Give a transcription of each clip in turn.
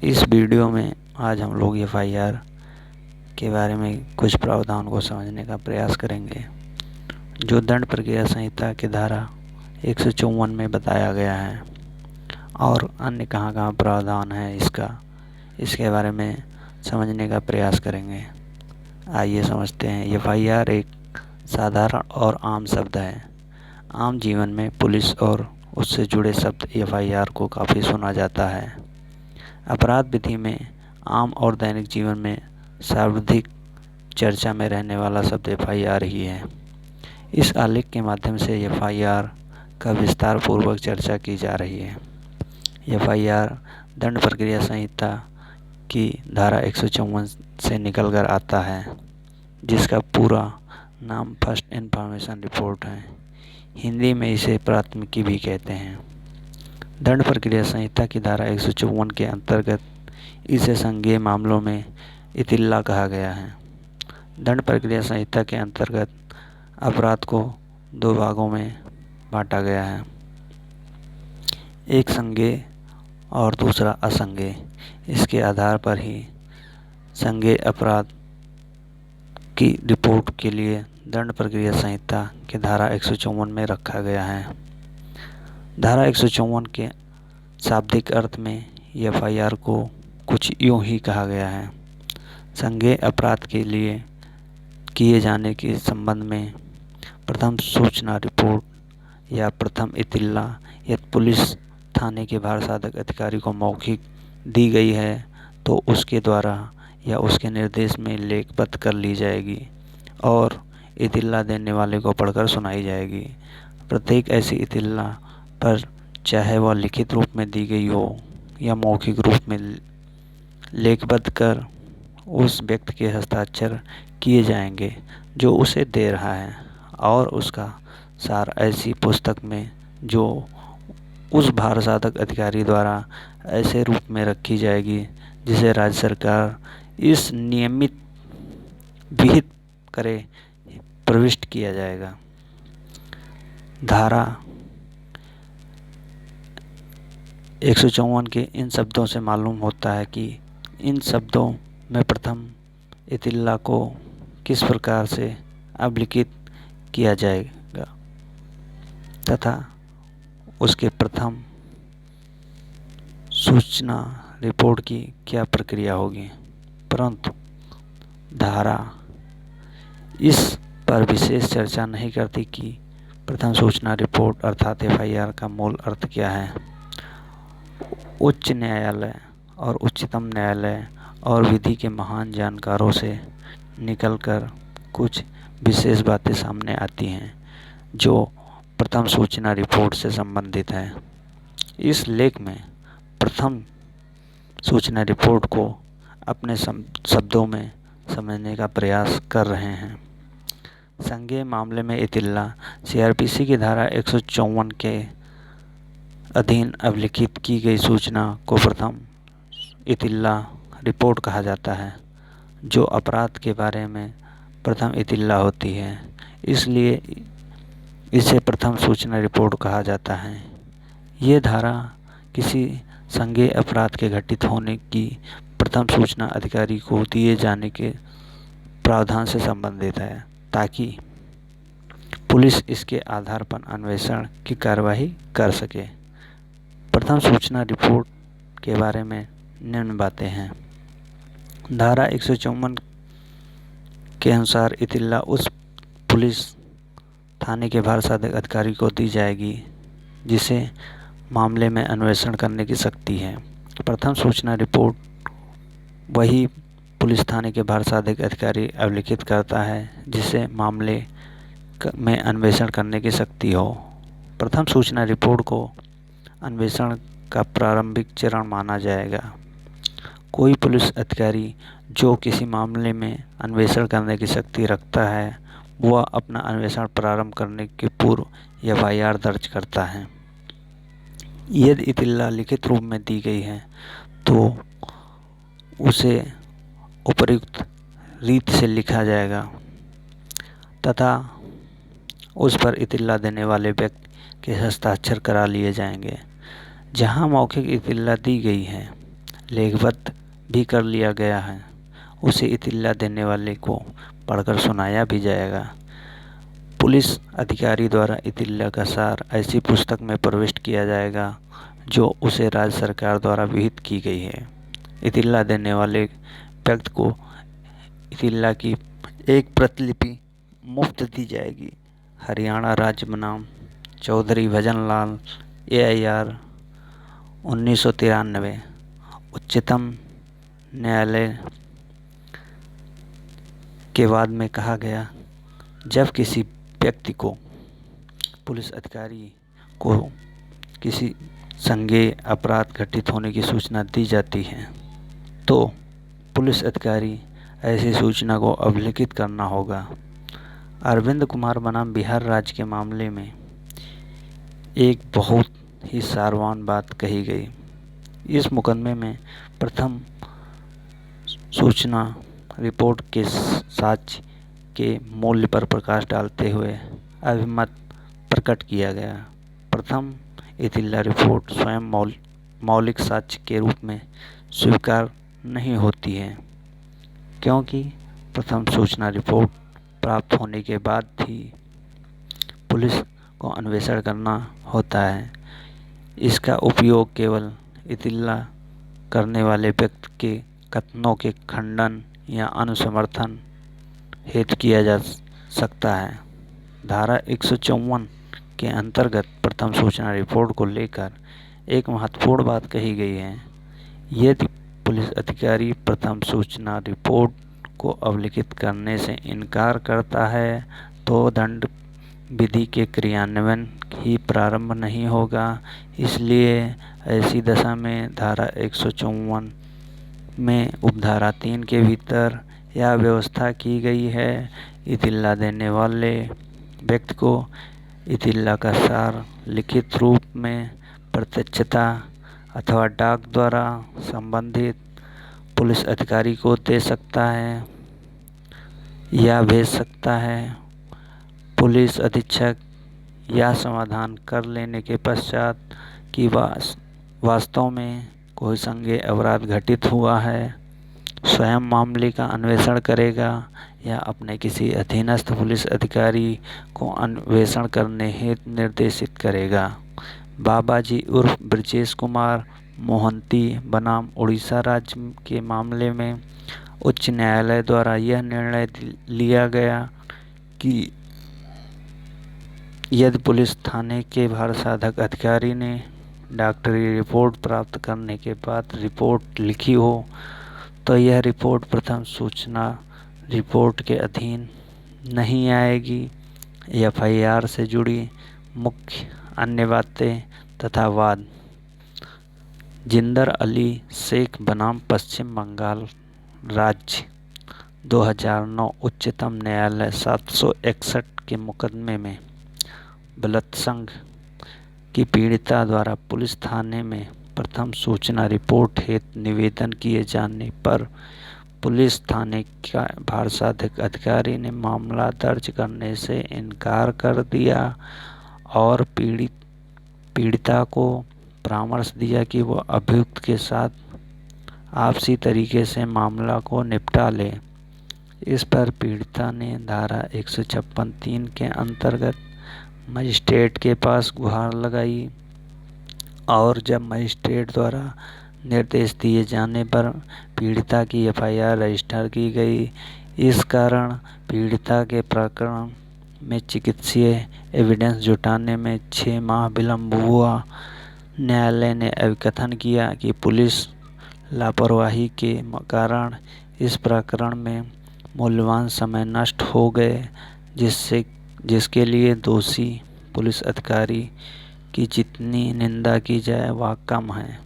इस वीडियो में आज हम लोग एफआईआर के बारे में कुछ प्रावधान को समझने का प्रयास करेंगे, जो दंड प्रक्रिया संहिता की धारा 154 में बताया गया है और अन्य कहाँ प्रावधान है इसके बारे में समझने का प्रयास करेंगे। आइए समझते हैं। एफआईआर एक साधारण और आम शब्द है। आम जीवन में पुलिस और उससे जुड़े शब्द एफआईआर को काफ़ी सुना जाता है। अपराध विधि में आम और दैनिक जीवन में सर्वाधिक चर्चा में रहने वाला शब्द एफआईआर ही है। इस आलेख के माध्यम से एफआईआर का विस्तार पूर्वक चर्चा की जा रही है। एफआईआर दंड प्रक्रिया संहिता की धारा 154 से निकल कर आता है, जिसका पूरा नाम फर्स्ट इन्फॉर्मेशन रिपोर्ट है। हिंदी में इसे प्राथमिकी भी कहते हैं। दंड प्रक्रिया संहिता की धारा 154 के अंतर्गत इसे संज्ञेय मामलों में इतिल्ला कहा गया है। दंड प्रक्रिया संहिता के अंतर्गत अपराध को दो भागों में बांटा गया है, एक संज्ञेय और दूसरा असंज्ञेय। इसके आधार पर ही संज्ञेय अपराध की रिपोर्ट के लिए दंड प्रक्रिया संहिता की धारा 154 में रखा गया है। धारा 154 के शाब्दिक अर्थ में एफआईआर को कुछ यूँ ही कहा गया है। संज्ञेय अपराध के लिए किए जाने के संबंध में प्रथम सूचना रिपोर्ट या प्रथम इतिल्ला यदि पुलिस थाने के भारसाधक अधिकारी को मौखिक दी गई है तो उसके द्वारा या उसके निर्देश में लेखबद्ध कर ली जाएगी और इतिल्ला देने वाले को पढ़कर सुनाई जाएगी। प्रत्येक ऐसी इतिल्ला पर चाहे वह लिखित रूप में दी गई हो या मौखिक रूप में लेखबद्ध कर उस व्यक्ति के हस्ताक्षर किए जाएंगे जो उसे दे रहा है, और उसका सार ऐसी पुस्तक में जो उस भारसाधक अधिकारी द्वारा ऐसे रूप में रखी जाएगी जिसे राज्य सरकार इस नियमित विहित करे प्रविष्ट किया जाएगा। धारा 154 के इन शब्दों से मालूम होता है कि इन शब्दों में प्रथम इतिल्ला को किस प्रकार से अभिलिखित किया जाएगा तथा उसके प्रथम सूचना रिपोर्ट की क्या प्रक्रिया होगी, परंतु धारा इस पर विशेष चर्चा नहीं करती कि प्रथम सूचना रिपोर्ट अर्थात एफआईआर का मूल अर्थ क्या है। उच्च न्यायालय और उच्चतम न्यायालय और विधि के महान जानकारों से निकलकर कुछ विशेष बातें सामने आती हैं जो प्रथम सूचना रिपोर्ट से संबंधित है। इस लेख में प्रथम सूचना रिपोर्ट को अपने शब्दों में समझने का प्रयास कर रहे हैं। संज्ञेय मामले में इतिल्ला सीआरपीसी की धारा 154 के अधीन अभिलिखित की गई सूचना को प्रथम इतिल्ला रिपोर्ट कहा जाता है, जो अपराध के बारे में प्रथम इतिल्ला होती है, इसलिए इसे प्रथम सूचना रिपोर्ट कहा जाता है। ये धारा किसी संज्ञेय अपराध के घटित होने की प्रथम सूचना अधिकारी को दिए जाने के प्रावधान से संबंधित है, ताकि पुलिस इसके आधार पर अन्वेषण की कार्यवाही कर सके। प्रथम सूचना रिपोर्ट के बारे में निम्न बातें हैं। धारा 154 के अनुसार इतिल्ला उस पुलिस थाने के भारसाधक अधिकारी को दी जाएगी जिसे मामले में अन्वेषण करने की शक्ति है। प्रथम सूचना रिपोर्ट वही पुलिस थाने के भारसाधक अधिकारी अभिलिखित करता है जिसे मामले में अन्वेषण करने की शक्ति हो। प्रथम सूचना रिपोर्ट को अन्वेषण का प्रारंभिक चरण माना जाएगा। कोई पुलिस अधिकारी जो किसी मामले में अन्वेषण करने की शक्ति रखता है, वह अपना अन्वेषण प्रारंभ करने के पूर्व एफआईआर दर्ज करता है। यदि इतिल्ला लिखित रूप में दी गई है तो उसे उपयुक्त रीति से लिखा जाएगा तथा उस पर इतिल्ला देने वाले व्यक्ति के हस्ताक्षर करा लिए जाएंगे। जहां मौखिक इतिल्ला दी गई है लेखबद्ध भी कर लिया गया है। उसे इत्तला देने वाले को पढ़कर सुनाया भी जाएगा। पुलिस अधिकारी द्वारा इत्तला का सार ऐसी पुस्तक में प्रविष्ट किया जाएगा जो उसे राज्य सरकार द्वारा विहित की गई है। इत्तला देने वाले व्यक्ति को इत्तला की एक प्रतिलिपि मुफ्त दी जाएगी। हरियाणा राज्य बनाम चौधरी भजन लाल AIR 1993। उच्चतम न्यायालय के बाद में कहा गया, जब किसी व्यक्ति को पुलिस अधिकारी को किसी संज्ञेय अपराध घटित होने की सूचना दी जाती है तो पुलिस अधिकारी ऐसी सूचना को अभिलिखित करना होगा। अरविंद कुमार बनाम बिहार राज्य के मामले में एक बहुत ही सारवान बात कही गई। इस मुकदमे में प्रथम सूचना रिपोर्ट के साक्ष्य के मूल्य पर प्रकाश डालते हुए अभिमत प्रकट किया गया। प्रथम इत्तला रिपोर्ट स्वयं मौलिक साक्ष्य के रूप में स्वीकार नहीं होती है, क्योंकि प्रथम सूचना रिपोर्ट प्राप्त होने के बाद ही पुलिस को अन्वेषण करना होता है। इसका उपयोग केवल इत्तला करने वाले व्यक्ति के कथनों के खंडन या अनुसमर्थन हेतु किया जा सकता है। धारा 154 के अंतर्गत प्रथम सूचना रिपोर्ट को लेकर एक महत्वपूर्ण बात कही गई है। यदि पुलिस अधिकारी प्रथम सूचना रिपोर्ट को अभिलिखित करने से इनकार करता है तो दंड विधि के क्रियान्वयन ही प्रारंभ नहीं होगा। इसलिए ऐसी दशा में धारा 154 में उपधारा 3 के भीतर यह व्यवस्था की गई है, इत्तला देने वाले व्यक्ति को इत्तला का सार लिखित रूप में प्रत्यक्षता अथवा डाक द्वारा संबंधित पुलिस अधिकारी को दे सकता है या भेज सकता है। पुलिस अधीक्षक यह समाधान कर लेने के पश्चात कि वास्तव में कोई संज्ञेय अपराध घटित हुआ है, स्वयं मामले का अन्वेषण करेगा या अपने किसी अधीनस्थ पुलिस अधिकारी को अन्वेषण करने हेतु निर्देशित करेगा। बाबाजी उर्फ ब्रजेश कुमार मोहंती बनाम उड़ीसा राज्य के मामले में उच्च न्यायालय द्वारा यह निर्णय लिया गया कि यदि पुलिस थाने के भारसाधक अधिकारी ने डॉक्टरी रिपोर्ट प्राप्त करने के बाद रिपोर्ट लिखी हो तो यह रिपोर्ट प्रथम सूचना रिपोर्ट के अधीन नहीं आएगी। FIR से जुड़ी मुख्य अन्य बातें तथा वाद। जिंदर अली शेख बनाम पश्चिम बंगाल राज्य 2009 उच्चतम न्यायालय 761 के मुकदमे में बलात्संग की पीड़िता द्वारा पुलिस थाने में प्रथम सूचना रिपोर्ट हेतु निवेदन किए जाने पर पुलिस थाने का भारसाधक अधिकारी ने मामला दर्ज करने से इनकार कर दिया और पीड़िता को परामर्श दिया कि वह अभियुक्त के साथ आपसी तरीके से मामला को निपटा ले। इस पर पीड़िता ने धारा 156(3) के अंतर्गत मजिस्ट्रेट के पास गुहार लगाई और जब मजिस्ट्रेट द्वारा निर्देश दिए जाने पर पीड़िता की FIR रजिस्टर की गई। इस कारण पीड़िता के प्रकरण में चिकित्सीय एविडेंस जुटाने में 6 माह विलम्ब हुआ। न्यायालय ने अभिकथन किया कि पुलिस लापरवाही के कारण इस प्रकरण में मूल्यवान समय नष्ट हो गए, जिसके लिए दोषी पुलिस अधिकारी की जितनी निंदा की जाए वह कम है।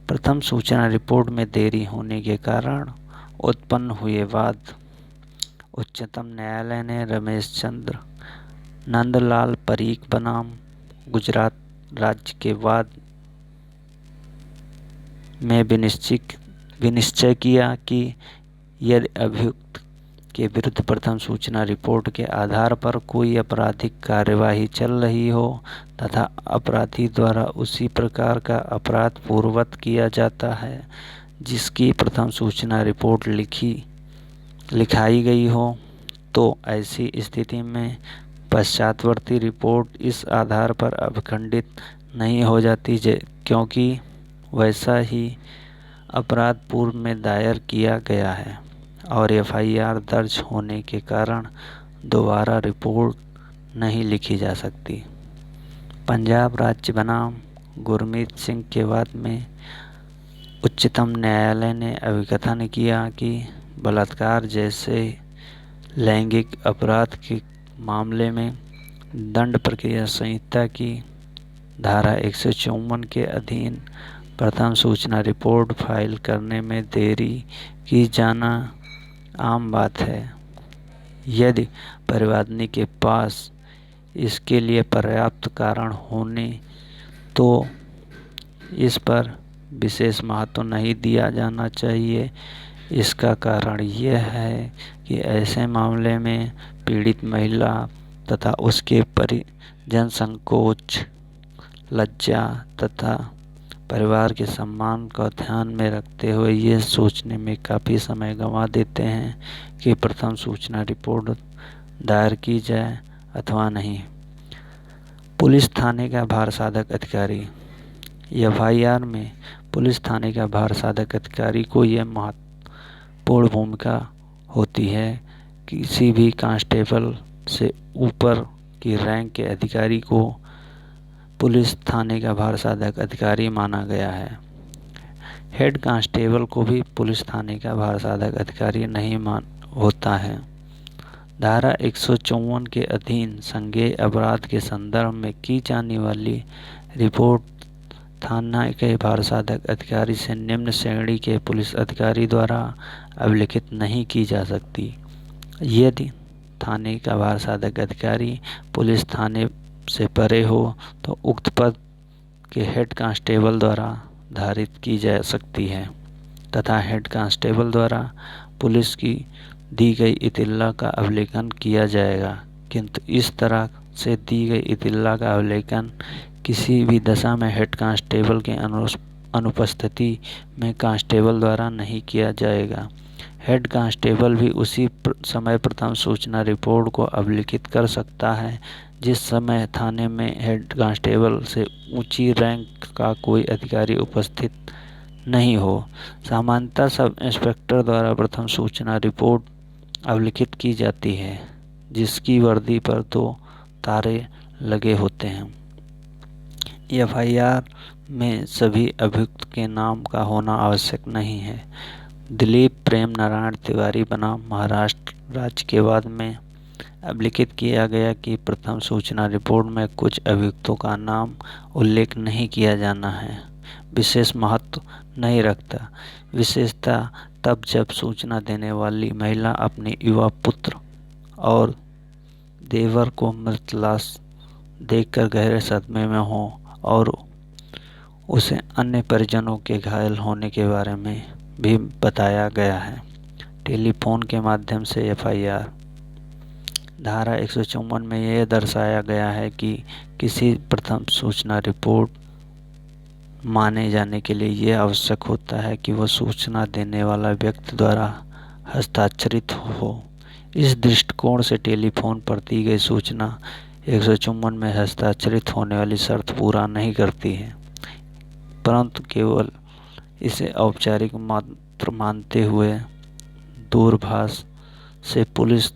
प्रथम सूचना रिपोर्ट में देरी होने के कारण उत्पन्न हुए वाद। उच्चतम न्यायालय ने रमेश चंद्र नंदलाल परीख बनाम गुजरात राज्य के वाद में विनिश्चय किया कि यदि अभियुक्त के विरुद्ध प्रथम सूचना रिपोर्ट के आधार पर कोई आपराधिक कार्यवाही चल रही हो तथा अपराधी द्वारा उसी प्रकार का अपराध पूर्ववत किया जाता है जिसकी प्रथम सूचना रिपोर्ट लिखाई गई हो, तो ऐसी स्थिति में पश्चातवर्ती रिपोर्ट इस आधार पर अभिखंडित नहीं हो जाती क्योंकि वैसा ही अपराध पूर्व में दायर किया गया है और एफआईआर दर्ज होने के कारण दोबारा रिपोर्ट नहीं लिखी जा सकती। पंजाब राज्य बनाम गुरमीत सिंह के वाद में उच्चतम न्यायालय ने अभिकथन किया कि बलात्कार जैसे लैंगिक अपराध के मामले में दंड प्रक्रिया संहिता की धारा 154 के अधीन प्रथम सूचना रिपोर्ट फाइल करने में देरी की जाना आम बात है, यदि परिवादी के पास इसके लिए पर्याप्त कारण होने तो इस पर विशेष महत्व नहीं दिया जाना चाहिए। इसका कारण यह है कि ऐसे मामले में पीड़ित महिला तथा उसके परिजन संकोच, लज्जा तथा परिवार के सम्मान को ध्यान में रखते हुए ये सोचने में काफ़ी समय गंवा देते हैं कि प्रथम सूचना रिपोर्ट दायर की जाए अथवा नहीं। पुलिस थाने का भारसाधक अधिकारी। एफआईआर में पुलिस थाने का भारसाधक अधिकारी को यह महत्वपूर्ण भूमिका होती है। किसी भी कांस्टेबल से ऊपर की रैंक के अधिकारी को पुलिस थाने का भारसाधक अधिकारी माना गया है। हेड कांस्टेबल को भी पुलिस थाने का भारसाधक अधिकारी नहीं होता है। धारा 154 के अधीन संज्ञेय अपराध के संदर्भ में की जाने वाली रिपोर्ट थाना के भारसाधक अधिकारी से निम्न श्रेणी के पुलिस अधिकारी द्वारा अभिलिखित नहीं की जा सकती। यदि थाने का भारसाधक अधिकारी पुलिस थाने से परे हो तो उक्त पद के हेड कांस्टेबल द्वारा धारित की जा सकती है तथा हेड कांस्टेबल द्वारा पुलिस की दी गई इतिल्ला का अवलोकन किया जाएगा, किंतु इस तरह से दी गई इतिल्ला का अवलोकन किसी भी दशा में हेड कांस्टेबल के अनुपस्थिति में कांस्टेबल द्वारा नहीं किया जाएगा। हेड कांस्टेबल भी उसी समय प्रथम सूचना रिपोर्ट को अभिलिखित कर सकता है जिस समय थाने में हेड कांस्टेबल से ऊंची रैंक का कोई अधिकारी उपस्थित नहीं हो। सामान्यतः सब इंस्पेक्टर द्वारा प्रथम सूचना रिपोर्ट अभिलिखित की जाती है, जिसकी वर्दी पर 2 तारे लगे होते हैं। एफआईआर में सभी अभियुक्त के नाम का होना आवश्यक नहीं है। दिलीप प्रेम नारायण तिवारी बनाम महाराष्ट्र राज्य के बाद में अभिलिखित किया गया कि प्रथम सूचना रिपोर्ट में कुछ अभियुक्तों का नाम उल्लेख नहीं किया जाना है, विशेष महत्व नहीं रखता। विशेषता तब जब सूचना देने वाली महिला अपने युवा पुत्र और देवर को मृत लाश देखकर गहरे सदमे में हो और उसे अन्य परिजनों के घायल होने के बारे में भी बताया गया है। टेलीफोन के माध्यम से एफआईआर। धारा 154 में यह दर्शाया गया है कि किसी प्रथम सूचना रिपोर्ट माने जाने के लिए यह आवश्यक होता है कि वह सूचना देने वाला व्यक्ति द्वारा हस्ताक्षरित हो। इस दृष्टिकोण से टेलीफोन पर दी गई सूचना 154 में हस्ताक्षरित होने वाली शर्त पूरा नहीं करती है, परंतु केवल इसे औपचारिक मात्र मानते हुए दूरभाष से पुलिस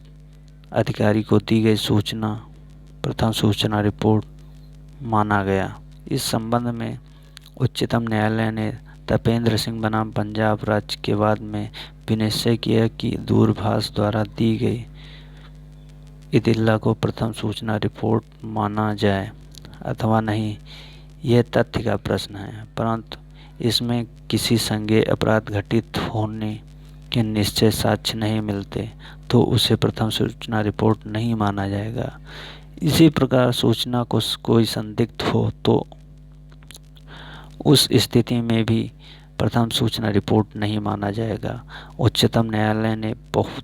अधिकारी को दी गई सूचना प्रथम सूचना रिपोर्ट माना गया। इस संबंध में उच्चतम न्यायालय ने तपेंद्र सिंह बनाम पंजाब राज्य के बाद में विनिश्चय किया कि दूरभाष द्वारा दी गई इतिल्ला को प्रथम सूचना रिपोर्ट माना जाए अथवा नहीं, यह तथ्य का प्रश्न है, परंतु इसमें किसी संज्ञेय अपराध घटित होने के निश्चित साक्ष्य नहीं मिलते तो उसे प्रथम सूचना रिपोर्ट नहीं माना जाएगा। इसी प्रकार सूचना को कोई संदिग्ध हो तो उस स्थिति में भी प्रथम सूचना रिपोर्ट नहीं माना जाएगा। उच्चतम न्यायालय ने बहुत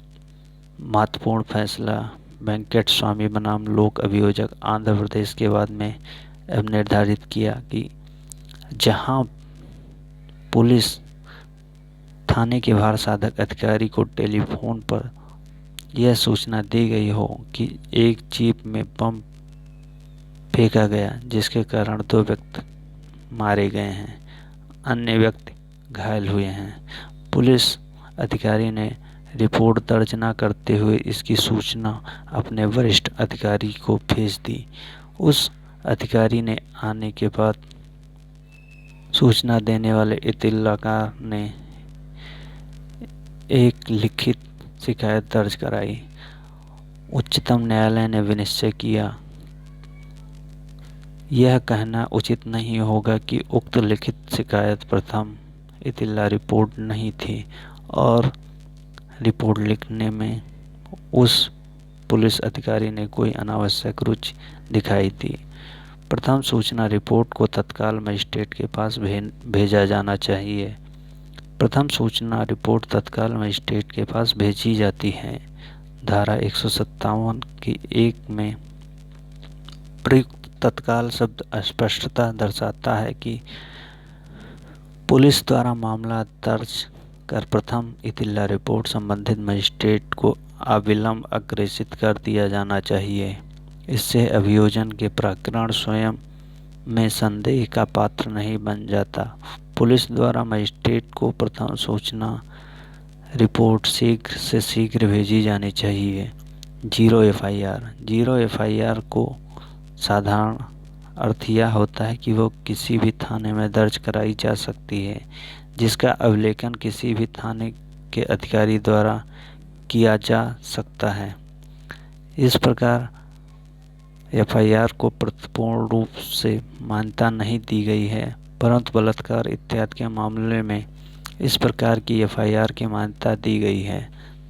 महत्वपूर्ण फैसला वेंकट स्वामी बनाम लोक अभियोजक आंध्र प्रदेश के बाद में अब निर्धारित किया कि जहां पुलिस थाने के भार साधक अधिकारी को टेलीफोन पर यह सूचना दी गई हो कि एक जीप में बम फेंका गया, जिसके कारण 2 व्यक्ति मारे गए हैं, अन्य व्यक्ति घायल हुए हैं। पुलिस अधिकारी ने रिपोर्ट दर्ज न करते हुए इसकी सूचना अपने वरिष्ठ अधिकारी को भेज दी। उस अधिकारी ने आने के बाद सूचना देने वाले इत्तलाकार ने एक लिखित शिकायत दर्ज कराई। उच्चतम न्यायालय ने विनिश्चय किया, यह कहना उचित नहीं होगा कि उक्त लिखित शिकायत प्रथम इत्तला रिपोर्ट नहीं थी और रिपोर्ट लिखने में उस पुलिस अधिकारी ने कोई अनावश्यक रुचि दिखाई थी। प्रथम सूचना रिपोर्ट को तत्काल मजिस्ट्रेट के पास भेजा जाना चाहिए। प्रथम सूचना रिपोर्ट तत्काल मजिस्ट्रेट के पास भेजी जाती है। धारा 157 की 1 में प्रयुक्त तत्काल शब्द स्पष्टता दर्शाता है कि पुलिस द्वारा मामला दर्ज कर प्रथम इत्तला रिपोर्ट संबंधित मजिस्ट्रेट को अविलंब अग्रेसित कर दिया जाना चाहिए। इससे अभियोजन के प्रकरण स्वयं में संदेह का पात्र नहीं बन जाता। पुलिस द्वारा मजिस्ट्रेट को प्रथम सूचना रिपोर्ट शीघ्र से शीघ्र भेजी जानी चाहिए। 0 एफआईआर। 0 एफआईआर को साधारण अर्थ यह होता है कि वो किसी भी थाने में दर्ज कराई जा सकती है, जिसका अवलोकन किसी भी थाने के अधिकारी द्वारा किया जा सकता है। इस प्रकार एफआईआर को पूर्ण रूप से मान्यता नहीं दी गई है, परंतु बलात्कार इत्यादि के मामले में इस प्रकार की एफआईआर की मान्यता दी गई है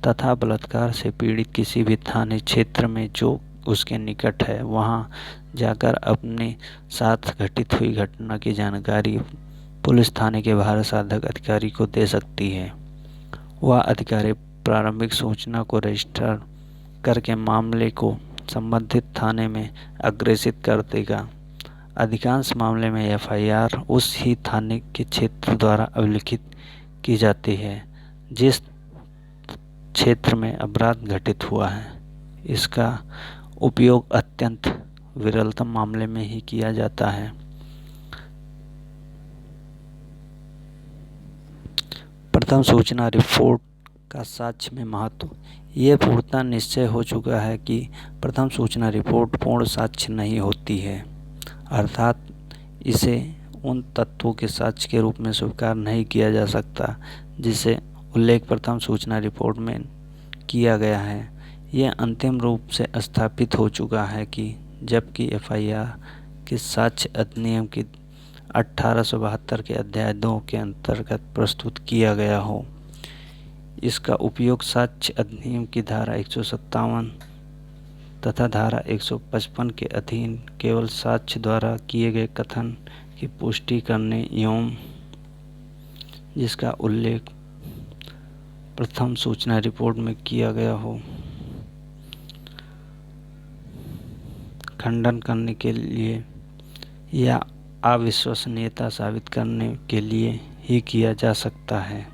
तथा बलात्कार से पीड़ित किसी भी थाने क्षेत्र में जो उसके निकट है वहां जाकर अपने साथ घटित हुई घटना की जानकारी पुलिस थाने के भार साधक अधिकारी को दे सकती है। वह अधिकारी प्रारंभिक सूचना को रजिस्टर करके मामले को संबंधित थाने में अग्रेसित कर देगा। अधिकांश मामले में एफआईआर उस ही थाने के क्षेत्र द्वारा अभिलिखित की जाती है जिस क्षेत्र में अपराध घटित हुआ है। इसका उपयोग अत्यंत विरलतम मामले में ही किया जाता है। प्रथम सूचना रिपोर्ट का साक्ष्य में महत्व। यह पूर्णतः निश्चय हो चुका है कि प्रथम सूचना रिपोर्ट पूर्ण साक्ष्य नहीं होती है, अर्थात इसे उन तत्वों के साक्ष्य के रूप में स्वीकार नहीं किया जा सकता जिसे उल्लेख प्रथम सूचना रिपोर्ट में किया गया है। यह अंतिम रूप से स्थापित हो चुका है कि जबकि एफआईआर के साक्ष्य अधिनियम की 1872 के अध्याय 2 के अंतर्गत प्रस्तुत किया गया हो, इसका उपयोग साक्ष्य अधिनियम की धारा 157 तथा धारा 155 के अधीन केवल साक्ष्य द्वारा किए गए कथन की पुष्टि करने एवं जिसका उल्लेख प्रथम सूचना रिपोर्ट में किया गया हो खंडन करने के लिए या अविश्वसनीयता साबित करने के लिए ही किया जा सकता है।